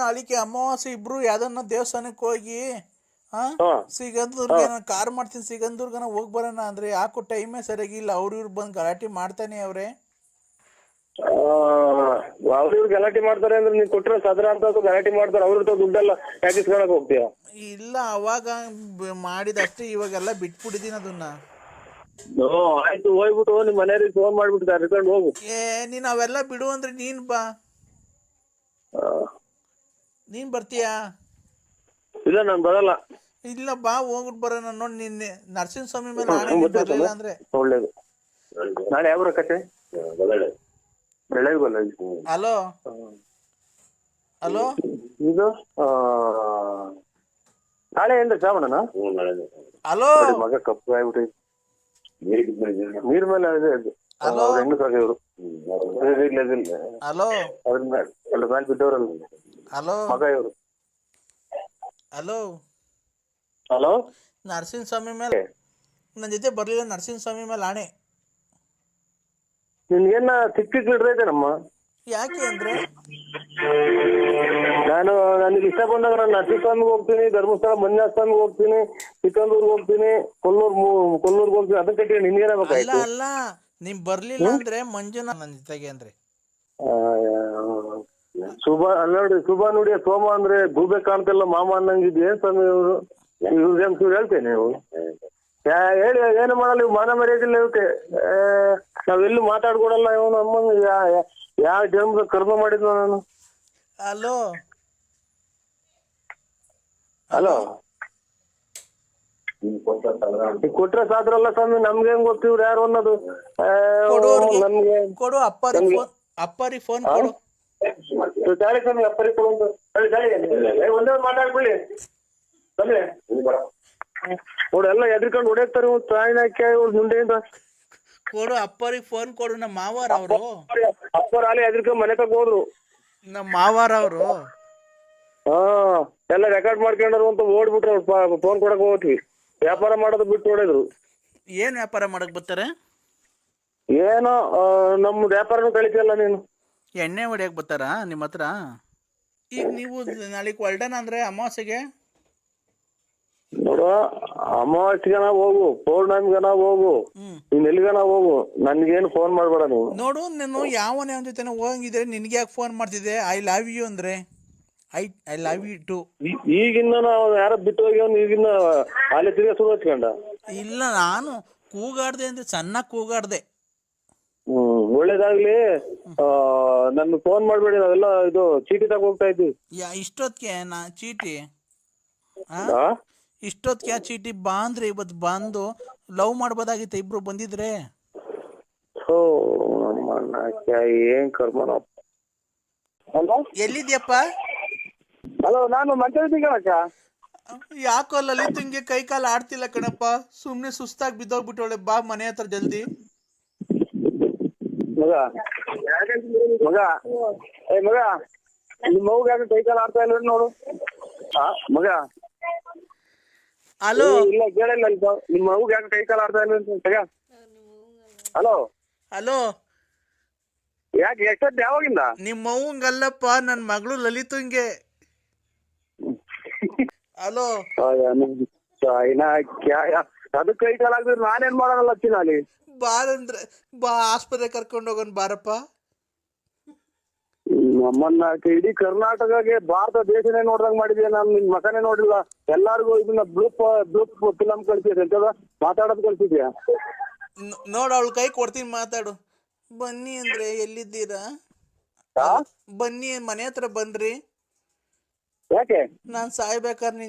ನಾಳಿಕೆ ಅಮಾವಾಸ್ಯೆ ಇಬ್ರು ಯಾವ್ದನ್ನ ದೇವಸ್ಥಾನಕ್ಕೆ ಹೋಗಿ ಸಿಗಂದೂರ್ಗೆ ಕಾರ್ ಮಾಡ್ತೀನಿ, ಸಿಗಂದೂರ್ಗನ ಹೋಗ್ ಬರೋಣ ಅಂದ್ರೆ ಯಾಕೋ ಟೈಮೇ ಸರಿಯಾಗಿಲ್ಲ. ಇವ್ರು ಬಂದು ಗಲಾಟೆ ಮಾಡ್ತಾನೆ ಅವ್ರೆ. ಅವ್ರು ಗಲಾಟೆ ಮಾಡ್ತಾರೆ ಅಂದ್ರೆ ನೀನ್ ಕೊಟ್ರೆ ಸದ್ರ ಅಂತ ಗಲಾಟೆ ಮಾಡ್ತಾರೆ. ಅವ್ರ ದುಡ್ಡೆಲ್ಲ ಪ್ಯಾಕಿಸ್ಕೊಳಕ್ ಹೋಗ್ತೀಯ? ಇಲ್ಲ, ಅವಾಗ ಮಾಡಿದಷ್ಟೇ, ಇವಾಗೆಲ್ಲ ಬಿಟ್ಬಿಟ್ಟಿದೀನಿ ಅದನ್ನ. ಆಯ್ತು, ಹೋಗ್ಬಿಟ್ಟು ನಿಮ್ ಮನೆಯವ್ರಿಗೆ ಫೋನ್ ಮಾಡ್ಬಿಟ್ಟು ಕರ್ಕೊಂಡು ಹೋಗು. ನೀನ್ ಅವೆಲ್ಲ ಬಿಡು ಅಂದ್ರೆ ನೀನ್ ಬಾ. ನೀನ್ ಬರ್ತೀಯಾ? ಇಲ್ಲ, ನಾನ್ ಬರಲ್ಲ. ಇಲ್ಲ, ಬಾ, ಹೋಗ್ಬಿಟ್ಟು ಬರೋಣ. ನೋಡಿ, ನಿನ್ನೆ ನರಸಿಂಹಸ್ವಾಮಿ ಮೇಲೆ ಬರ್ಲಿಲ್ಲ ಅಂದ್ರೆ ಒಳ್ಳೇದು. ನಾಳೆ ಯಾವ ಕತೆ? ಹಲೋ ಹಲೋ, ಇದು ನಾಳೆ ಏನ್ರಿ ಶ್ರಾವಣನ? ಹಲೋ ಮಗ ಕಪ್ಪು ಆಗ್ಬಿಟ್ಟು ನೀರ್ ಮೇಲೆ ಹೆಣ್ಣು ಸಾಗ ಇವರು ಹಲೋ ಅದ್ರ ಮೇಲೆ ಎಲ್ಲ ಮೇಲೆ ಬಿದ್ದವ್ರಲ್ಲ ಹಲೋ ಮಗ ಇವರು. ಹಲೋ ಹಲೋ ನರಸಿಂಹ ಸ್ವಾಮಿ ಮೇಲೆ ನನ್ನ ಜೊತೆ ಬರ್ಲಿಲ್ಲ, ನರಸಿಂಹ ಸ್ವಾಮಿ ಮೇಲೆ ಆಣೆ. ನಿನ್ಗೇನ ಸಿಕ್ ಇದ್ರೈತೇನಮ್ಮ? ಯಾಕೆ ಅಂದ್ರೆ ನನಗೆ ಇಷ್ಟ ಬಂದಾಗ ನಾನು ನರಸಿಂಹಸ್ವಾಮಿಗೆ ಹೋಗ್ತೀನಿ, ಧರ್ಮಸ್ಥಳ ಮಂಜುನಾಥ ಸ್ವಾಮಿಗೆ ಹೋಗ್ತೀನಿ, ಚಿಕ್ಕಂದೂರ್ಗೆ ಹೋಗ್ತೀನಿ, ಕೊಲ್ಲೂರ್ಗೆ ಹೋಗ್ತೀನಿ. ಅದಕ್ಕೆ ಕಟ್ಟಿ ಅಲ್ಲ ನಿನ್ಗೇನಾಗಬೇಕಾಯ್ತು? ಅಲ್ಲ ನೀವ್ ಬರ್ಲಿಲ್ಲ ಅಂದ್ರೆ ಮಂಜುನಾ ನನ್ನ ಜೊತೆಗೆ ಅಂದ್ರೆ ಶುಭ ನುಡಿಯ ಸೋಮ ಅಂದ್ರೆ ಗೂಬೆ ಕಾಣ್ತಿಲ್ಲ ಮಾಮ ಅನ್ನಂಗಿದ್ ಏನ್ ಸ್ವಾಮಿ ಇವ್ರು? ಇವ್ರು ಹೇಳ್ತೇನೆ ನೀವು ಹೇಳಿ ಏನು ಮಾಡಲ್ಲ. ಇವ್ ಮಾನ ಮರ್ಯಾದಿಲ್ಲ ಇವಕ್ಕೆ. ನಾವೆಲ್ಲೂ ಮಾತಾಡ್ಕೊಡಲ್ಲ. ಇವನು ಅಮ್ಮಂಗ ಯಾವ ಜನ್ಮ ಕರ್ಮ ಮಾಡಿದ್ನ ನಾನು? ಹಲೋ ಹಲೋ ಕೊಟ್ರೆ ಸಾದ್ರಲ್ಲ ಸ್ವಾಮಿ, ನಮ್ಗೆ ಹೆಂಗ್ ಗೊತ್ತಿವ್ರು ಯಾರು ಅನ್ನೋದು? ನಮ್ಗೆ ಕೊಡು ಅಪ್ಪರಿಗೆ ಫೋನ್ ಕೊಡು. ದಾಳಿ ಸ್ವಾಮಿ ಅಪ್ಪರಿ ಕೊಡು ಒಂದೇ ಒಂದು ಮಾತಾಡ್ಬಿಡಿ ನೋಡಿ. ಎಲ್ಲ ಎದ್ರಿಕೊಂಡು ಹೊಡೆಯಕ್ತಾರೆ ತಾಯಿನ ಮುಂದೆಯಿಂದ. ಕೊಡು ಅಪ್ಪರಿಗೆ ಫೋನ್ ಕೊಡು. ನಮ್ಮ ಮಾವಾರ ಅವರು ಅಪ್ಪರ ಅಲ್ಲಿ ಎದ್ರಿಕೊಂಡು ಮನೆ ತಗ ಹೋದ್ರು. ನಮ್ಮ ಮಾವಾರ ಅವರು ಎಲ್ಲ ರೆಕಾರ್ಡ್ ಮಾಡ್ಕೊಂಡ್ರು ಅಂತ ಓಡ್ಬಿಟ್ರು. ಫೋನ್ ಕೊಡಕ್ ಹೋಗ್ತೀವಿ. ವ್ಯಾಪಾರ ಮಾಡೋದು ಬಿಟ್ಟು ಹೊಡೆದ್ರು. ಏನ್ ವ್ಯಾಪಾರ ಮಾಡಕ್ ಬರ್ತಾರೆ? ಏನೋ ನಮ್ಮ ವ್ಯಾಪಾರನೂ ಕಳಿತಿಯಲ್ಲ ನೀನು. ಎಣ್ಣೆ ಹೊಡಿಯಕ್ ಬರ್ತಾರ ನಿಮ್ಮ ಹತ್ರ? ಈಗ ನೀವು ನಾಳೆಗೆ ಹೊಲ್ಡನ ಅಂದ್ರೆ ಅಮಾವಾಸ್ಯೆಗೆ ನೋಡು, ಅಮಾವಾಸ್ಯೆಗನ ಹೋಗು, ಪೌರ್ಣಮಿಗನ ಹೋಗು, ನೀನ್ ಎಲ್ಲಿಗನ ಹೋಗು, ನನ್ಗೇನು ಫೋನ್ ಮಾಡ್ಬೇಡ ನೀವು. ನೋಡು, ನಾನು ಯಾವನೇ ಅವನ ಜೊತೆ ಹೋಗಿದ್ರೆ ನಿನ್ಗೆ ಯಾಕೆ ಫೋನ್ ಮಾಡ್ತಿದ್ದೆ? ಐ ಲವ್ ಯು ಅಂದ್ರೆ ಐ ಲವ್ ಯು ಟು. ಈಗಿನ್ನ ನಾವು ಯಾರ ಬಿಟ್ಟು ಹೋಗಿ ಈಗಿನ್ನ ಅಲ್ಲಿ ತಿರ್ಗ ಶುರು ಹಚ್ಕೊಂಡ. ಇಲ್ಲ, ನಾನು ಕೂಗಾಡ್ದೆ ಅಂದ್ರೆ ಚೆನ್ನಾಗಿ ಕೂಗಾಡ್ದೆ. ಒಳ್ಳೇದಾಗ್ಲಿ. ನನ್ ಫೋನ್ ಮಾಡ್ಬೇಡಿ, ನಾವೆಲ್ಲ ಇದು ಚೀಟಿ ತಗ ಹೋಗ್ತಾ ಇದ್ವಿ. ಇಷ್ಟೊತ್ತಿಗೆ ಚೀಟಿ ಇಷ್ಟೊತ್ತಿಗೆ ಚೀಟಿ ಬಾ ಅಂದ್ರೆ ಇವತ್ತು ಬಂದು ಲವ್ ಮಾಡ್ಬೋದಾಗಿತ್ತು ಇಬ್ರು ಬಂದಿದ್ರೆ. ಏನ್ ಕರ್ಮನಪ್ಪ. ಎಲ್ಲಿದ್ಯಪ್ಪ? ಹಲೋ, ನಾನು ಮಂತ್ರಿ ಕಣಕ್ಕ. ಯಾಕೋ ಲಲಿತಂಗೆ ಕೈ ಕಾಲು ಆಡ್ತಿಲ್ಲ ಕಣಪ್ಪ, ಸುಮ್ನೆ ಸುಸ್ತಾಗಿ ಬಿದ್ದೋಗ್ಬಿಟ್ಟವಳೆ. ಬಾ ಮನೆ ಹತ್ರ ಜಲ್ದಿ. ಮಗ ಮಗ ಮಗ ನಿಮ್ಮ ಮಗ ಯಾಕೆ ಕೈ ಕಾಲು ಆಡ್ತಾ ಇಲ್ಲ ನೋಡು. ಮಗ ಹಲೋ ಇಲ್ಲ ಕೇಳಿಲ್ಲ. ನಿಮ್ಮ ಮಗ ಯಾಕೆ ಕೈ ಕಾಲು ಆಡ್ತಾ ಇಲ್ಲ? ಹಲೋ ಹಲೋ, ಯಾಕೆ ಎಷ್ಟೊತ್ತು ಯಾವಾಗಿಂದ? ನಿಮ್ಮ ಅವ್ವಂಗಲ್ಲಪ್ಪ, ನನ್ನ ಮಗಳು ಲಲಿತಂಗೆ. ಹಲೋ ಅದು ಕೈ ಕಾಲ ಆಗ್ತಿದ್ರೆ ನಾನೇನ್ ಮಾಡೋಲ್ಲ ಚಿನಾಲಿ. ಬಾರಂದ್ರೆ ಬಾ, ಆಸ್ಪತ್ರೆ ಕರ್ಕೊಂಡು ಹೋಗೋಣ ಬಾರಪ್ಪ. ನಮ್ಮನ್ನ ಇಡೀ ಕರ್ನಾಟಕಗೆ ಭಾರತ ದೇಶನೇ ನೋಡ್ದಂಗ್ ಮಾಡಿದ್ಯಾ. ನಾನು ನಿನ್ ಮಕನೇ ನೋಡಿಲ್ಲ. ಎಲ್ಲಾರ್ಗು ಇದನ್ನ ಬ್ಲೂಪ್ ಫಿಲಂ ಕಳ್ಸಿದ್ಯ ಅಂತದ ಮಾತಾಡೋದ್ ಕಳ್ಸಿದ್ಯಾ? ನೋಡ, ಅವಳ ಕೈ ಕೊಡ್ತೀನಿ, ಮಾತಾಡು. ಬನ್ನಿ ಅಂದ್ರೆ ಎಲ್ಲಿದ್ದೀರಾ? ಬನ್ನಿ, ಮನೆ ಹತ್ರ ಬನ್ರಿ. ಯಾಕೆ? ನಾನ್ ಸಾಯ್ಬೇಕಾದ್ರೆ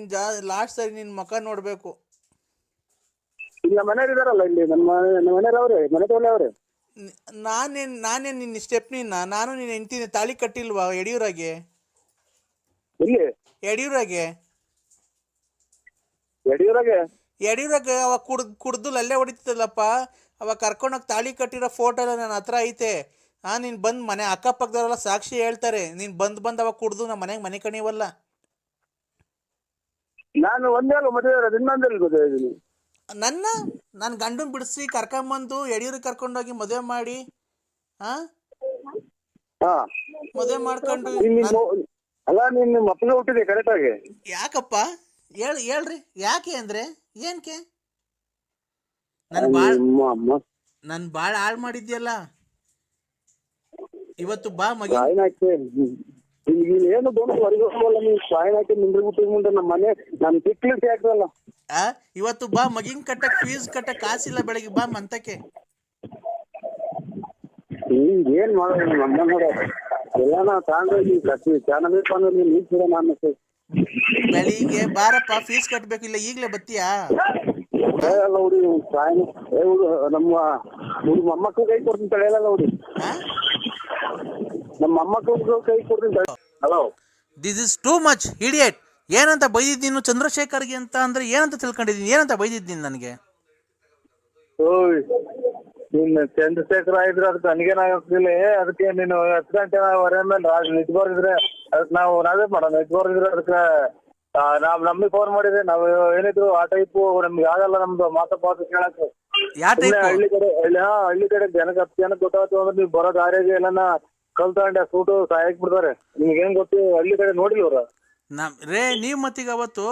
ಲಾಸ್ಟ್ ಸರಿ ನಿನ್ ಮಕ ನೋಡ್ಬೇಕು. ಇಲ್ಲ ಮನೆಯವ್ರು ಇದಾರಲ್ಲ ಇಲ್ಲಿ, ನಮ್ಮ ಮನೆಯವ್ರು ಅವ್ರೆ, ಮನೆ ತಗೊಳ್ಳಿ ಅವ್ರೆ. ನಾನೇನ್ ನಿನ್ನ ಸ್ಟೆಪ್ನಿನ? ನಾನು ನೀನ್ ಹೆಂಡ್ತೀನಿ. ತಾಳಿ ಕಟ್ಟಿಲ್ವಾ ಯಡಿಯೂರಾಗೆ? ಇಲ್ಲಿ ಯಡಿಯೂರಾಗೆ ಅವಾಗ ಕುಡ್ದು ಅಲ್ಲೇ ಹೊಡಿತಿದ್ದಲ್ಲಪ್ಪ. ಅವಾಗ ಕರ್ಕೊಂಡೋಗಿ ತಾಳಿ ಕಟ್ಟಿರೋ ಫೋಟೋ ಎಲ್ಲ ನನ್ನ ಹತ್ರ ಐತೆ. ನೀನ್ ಬಂದ್ ಮನೆ ಅಕ್ಕಪಕ್ಕದವರೆಲ್ಲ ಸಾಕ್ಷಿ ಹೇಳ್ತಾರೆ. ನೀನ್ ಬಂದ್ ಅವಾಗ ಕುಡ್ದು ನಮ್ಮ ಮನೆಗೆ ಮನೆ ಕಣಿವಲ್ಲ. ನಾನು ಒಂದೇ ಮದುವೆ ಇನ್ನೊಂದಲ್ಲಿ ಮದುವೆ ಇದ್ದೀನಿ. ನನ್ನ ಗಂಡನ್ ಬಿಡಿಸಿ ಕರ್ಕೊಂಬಂದು ಯಡಿಯೂರಿಗೆ ಕರ್ಕೊಂಡೋಗಿ ಮದುವೆ ಮಾಡಿ ಮದುವೆ ಮಾಡ್ಕೊಂಡು. ಅಲ್ಲ, ನಿನ್ ಮಕ್ಕಳು ಹುಟ್ಟಿದೆ ಕರೆಕ್ಟ್ ಆಗಿ? ಯಾಕಪ್ಪ ಹೇಳ್ರಿ, ಯಾಕೆ ಅಂದ್ರೆ ಏನ್ಕೆ? ನನ್ ಬಾಳ ಹಾಳ್ ಮಾಡಿದ್ಯಲ್ಲ. ಇವತ್ತು ಬಾ ಮಗ. ಏನು ಸಾಯನಾಕಿ ನಿಂದ್ಬಿಟ್ಟು ಮುಂದೆ ನಮ್ಮ ಮನೆ ನನ್ ತಿಕ್ಲಿಕ್ಕೆ ಆಗ್ತಲ್ಲ. ಇವತ್ತು ಬಾ, ಮಗಿನ್ ಕಟ್ಟಕ್ ಫೀಸ್ ಕಟ್ಟಕ್ ಕಾಸಿಲ್ಲ. ಬೆಳಗ್ಗೆ ಬಾ ಮಂತಕ್ಕೆ. ಏನ್ ಮಾಡೋದು ನಮ್ಮ ನೋಡ ಎಲ್ಲ ತಗೊಂಡೋಗಿ ನಾನು ಬೆಳಿಗ್ಗೆ ಬಾರಪ್ಪ, ಫೀಸ್ ಕಟ್ಬೇಕು. ಇಲ್ಲ ಈಗ್ಲೇ ಬತ್ತೀಯಾ? ನಮ್ಮ ಮೊಮ್ಮಕ್ಕಳು ಕೈ ಕೊಡ್ತೀನಿ ತಳೆಯಲ್ಲ ನೋಡಿ. ನಮ್ಮ ಮೊಮ್ಮಕ್ಕಳು ಕೈ ಕೊಡ್ತೀನಿ. Hello, this is too much idiot. ಏನಂತ ಬೈದಿದ್ದು ನೀನು ಚಂದ್ರಶೇಖರ್ಗೆ ಅಂತ ಅಂದ್ರೆ ಏನಂತ ತಿಳ್ಕೊಂಡಿದ್ದೀನಿ, ಏನಂತ ಬೈದಿದ್ದೀನಿ ನನಗೆ? ಓಯ್ ನೀನ್ ಚಂದ್ರಶೇಖರ ಇದ್ರೆ ಅದಕ್ಕೆ ನನಗೇನಾಗಿಲ್ಲ. ಅದಕ್ಕೆ ನೀನು 10 ಗಂಟೆ ಮೇಲೆ ನಿಜ ಬರ್ದಿದ್ರೆ ಅದಕ್ಕೆ ನಾವೇ ಮಾಡೋಣ. ನಿಜ ಬರ್ದಿದ್ರೆ ಅದಕ್ಕೆ ನಮಗೆ ಫೋನ್ ಮಾಡಿದ್ರೆ ನಾವು ಏನಿದ್ರು ಆ ಟೈಪು ನಮ್ಗೆ ಆಗಲ್ಲ. ನಮ್ದು ಮಾತಾಪಾತ ಕೇಳಕ್ಕೆ ಹಳ್ಳಿ ಕಡೆ ಜನಕ್ಕೆ ಗೊತ್ತಾಗ್ತು ಅಂದ್ರೆ ನೀವು ಬರೋ ದಾರಿಗೆ ಎಲ್ಲ ಕಲ್ತಂಡೆ ಸೂಟು ಸಾಯಕ್ ಬಿಡ್ತಾರೆ. ನಿಮ್ಗೆ ಏನ್ ಗೊತ್ತು ಹಳ್ಳಿ ಕಡೆ ನೋಡಿಲ್ಲ ಅವ್ರ ರೇ. ನೀವು ಮತ್ತೀಗ ಅವತ್ತು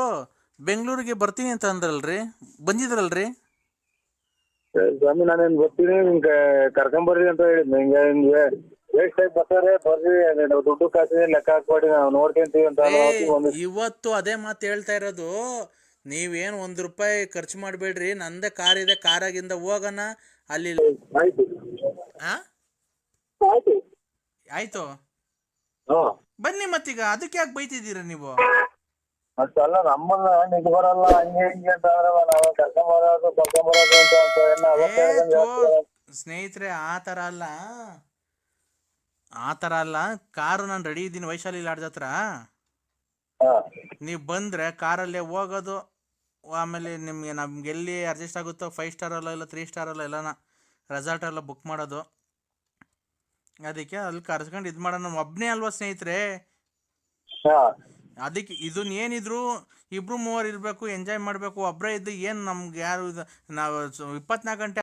ಬೆಂಗಳೂರಿಗೆ ಬರ್ತೀನಿ ಅಂತ ಅಂದ್ರಲ್ರಿ, ಬಂದಿದ್ರಲ್ರಿ? ಸ್ವಾಮಿ ನಾನೇನ್ ಬರ್ತೀನಿ ನಿಮ್ಗೆ ಕರ್ಕೊಂಬರ್ರಿ ಅಂತ ಹೇಳಿದ್ನಿ. ಹಿಂಗೆ ವೇಸ್ಟ್ ಆಗಿ ಬರ್ತಾರೆ, ಬರ್ರಿ ದುಡ್ಡು ಕಾಸು ಲೆಕ್ಕ ಹಾಕ್ಬೇಡಿ, ನಾವು ನೋಡ್ಕೊಂತೀವಿ ಅಂತ. ಇವತ್ತು ಅದೇ ಮಾತು ಹೇಳ್ತಾ ಇರೋದು. ನೀವೇನು ₹1 ಖರ್ಚು ಮಾಡಬೇಡ್ರಿ, ನಂದೇ ಕಾರ್ ಇದೆ, ಕಾರಾಗಿಂದ ಹೋಗೋಣ ಅಲ್ಲಿ. ಆಯ್ತು ಬನ್ನಿ. ಮತ್ತೀಗ ಅದಕ್ಕೆ ಯಾಕೆ ಬೈತಿದ್ದೀರ ನೀವು? ಅಷ್ಟಲ್ಲ ನಮ್ಮನ್ನ ನಿಜ ಬರಲ್ಲ ಹಂಗೆ ಹಿಂಗೆ ಅಂತ ನಾವು ಕರ್ಕೊಂಬರೋದು ಅಂತ. ಸ್ನೇಹಿತರೆ, ಆ ಥರ ಅಲ್ಲ. ಕಾರು ನಾನು ರೆಡಿ ಇದ್ದೀನಿ ವೈಶಾಲಿ ಲಾಡ್ಜ್ ಹತ್ರ. ನೀವು ಬಂದರೆ ಕಾರಲ್ಲೇ ಹೋಗೋದು. ಆಮೇಲೆ ನಮ್ಗೆ ಎಲ್ಲಿ ಅಡ್ಜಸ್ಟ್ ಆಗುತ್ತೋ 5 ಸ್ಟಾರ್ ಅಲ್ಲ, ಇಲ್ಲ 3 ಸ್ಟಾರ್ ಅಲ್ಲ, ಎಲ್ಲನ ರೆಸಾರ್ಟ್ ಎಲ್ಲ ಬುಕ್ ಮಾಡೋದು. ಅದಕ್ಕೆ ಅಲ್ಲಿ ಕರ್ಸ್ಕೊಂಡು ಇದು ಮಾಡೋಣ. ಒಬ್ಬನೇ ಅಲ್ವಾ ಸ್ನೇಹಿತರೆ? ಅದಕ್ಕೆ ಇದನ್ನ ಏನಿದ್ರು 2-3 ಇರಬೇಕು, ಎಂಜಾಯ್ ಮಾಡಬೇಕು. ಒಬ್ಬರೇ ಇದ್ದು ಏನು ನಮ್ಗೆ ಯಾರು ನಾವು 24 ಗಂಟೆ